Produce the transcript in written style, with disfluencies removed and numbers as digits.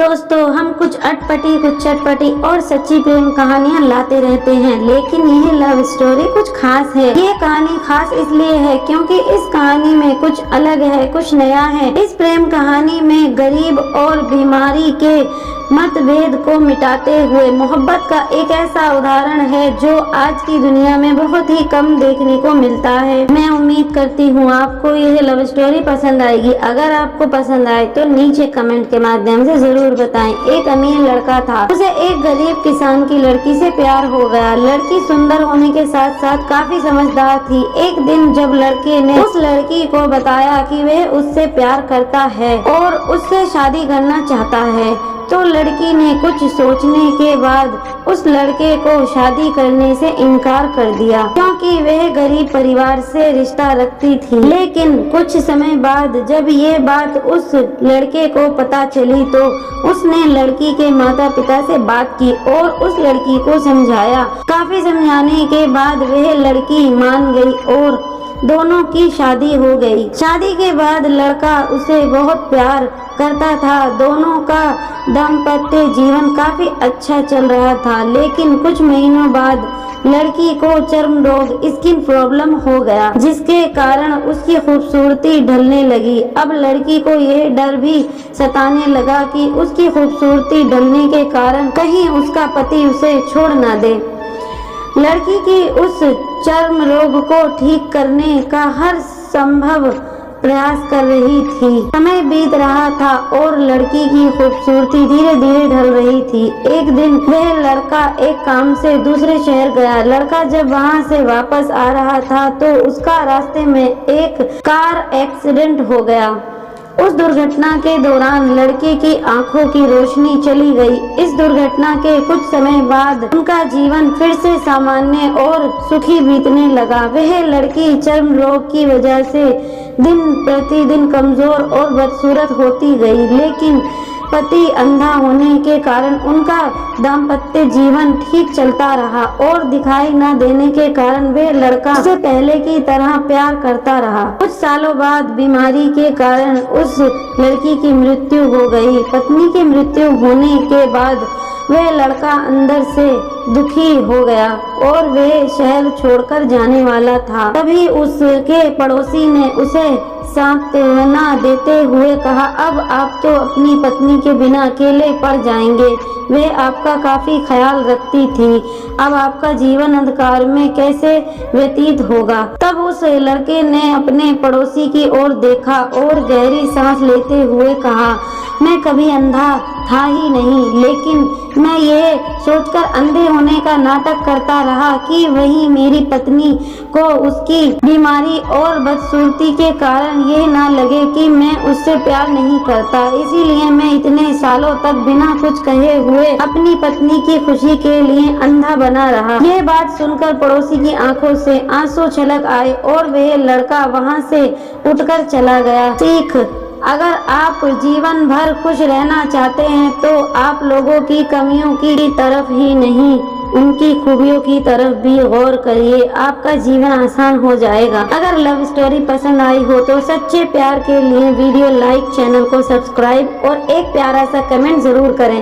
दोस्तों, हम कुछ अटपटी, कुछ चटपटी और सच्ची प्रेम कहानियाँ लाते रहते हैं, लेकिन यह लव स्टोरी कुछ खास है। ये कहानी खास इसलिए है क्योंकि इस कहानी में कुछ अलग है, कुछ नया है। इस प्रेम कहानी में गरीब और बीमारी के मतभेद को मिटाते हुए मोहब्बत का एक ऐसा उदाहरण है जो आज की दुनिया में बहुत ही कम देखने को मिलता है। मैं उम्मीद करती हूँ आपको यह लव स्टोरी पसंद आएगी। अगर आपको पसंद आए तो नीचे कमेंट के माध्यम से जरूर बताएं। एक अमीर लड़का था, उसे एक गरीब किसान की लड़की से प्यार हो गया। लड़की सुंदर होने के साथ साथ काफी समझदार थी। एक दिन जब लड़के ने उस लड़की को बताया कि वह उससे प्यार करता है और उससे शादी करना चाहता है, तो लड़की ने कुछ सोचने के बाद उस लड़के को शादी करने से इनकार कर दिया क्योंकि वह गरीब परिवार से रिश्ता रखती थी। लेकिन कुछ समय बाद जब ये बात उस लड़के को पता चली तो उसने लड़की के माता पिता से बात की और उस लड़की को समझाया। काफी समझाने के बाद वह लड़की मान गई और दोनों की शादी हो गई। शादी के बाद लड़का उसे बहुत प्यार करता था। दोनों का दाम्पत्य जीवन काफी अच्छा चल रहा था, लेकिन कुछ महीनों बाद लड़की को चर्म रोग, स्किन प्रॉब्लम हो गया, जिसके कारण उसकी खूबसूरती ढलने लगी। अब लड़की को यह डर भी सताने लगा कि उसकी खूबसूरती ढलने के कारण कहीं उसका पति उसे छोड़ ना दे। लड़की की उस चर्म रोग को ठीक करने का हर संभव प्रयास कर रही थी। समय बीत रहा था और लड़की की खूबसूरती धीरे धीरे ढल रही थी। एक दिन वह लड़का एक काम से दूसरे शहर गया। लड़का जब वहां से वापस आ रहा था तो उसका रास्ते में एक कार एक्सीडेंट हो गया। उस दुर्घटना के दौरान लड़के की आंखों की रोशनी चली गई। इस दुर्घटना के कुछ समय बाद उनका जीवन फिर से सामान्य और सुखी बीतने लगा। वह लड़की चर्म रोग की वजह से दिन प्रतिदिन कमजोर और बदसूरत होती गई, लेकिन पति अंधा होने के कारण उनका दाम्पत्य जीवन ठीक चलता रहा और दिखाई न देने के कारण वे लड़का उससे पहले की तरह प्यार करता रहा। कुछ सालों बाद बीमारी के कारण उस लड़की की मृत्यु हो गई। पत्नी की मृत्यु होने के बाद वह लड़का अंदर से दुखी हो गया और वह शहर छोड़कर जाने वाला था। तभी उसके पड़ोसी ने उसे सांत्वना देते हुए कहा, अब आप तो अपनी पत्नी के बिना अकेले पड़ जाएंगे। वह आपका काफी ख्याल रखती थी। अब आपका जीवन अंधकार में कैसे व्यतीत होगा। तब उस लड़के ने अपने पड़ोसी की ओर देखा और गहरी सांस लेते हुए कहा, मैं कभी अंधा था ही नहीं, लेकिन मैं ये सोचकर अंधे होने का नाटक करता रहा कि वही मेरी पत्नी को उसकी बीमारी और बदसूरती के कारण ये ना लगे कि मैं उससे प्यार नहीं करता। इसीलिए मैं इतने सालों तक बिना कुछ कहे हुए अपनी पत्नी की खुशी के लिए अंधा बना रहा। ये बात सुनकर पड़ोसी की आंखों से आंसू छलक आए और वह लड़का वहाँ से उठकर चला गया। सीख: अगर आप जीवन भर खुश रहना चाहते हैं तो आप लोगों की कमियों की तरफ ही नहीं, उनकी खूबियों की तरफ भी गौर करिए। आपका जीवन आसान हो जाएगा। अगर लव स्टोरी पसंद आई हो तो सच्चे प्यार के लिए वीडियो लाइक, चैनल को सब्सक्राइब और एक प्यारा सा कमेंट जरूर करें।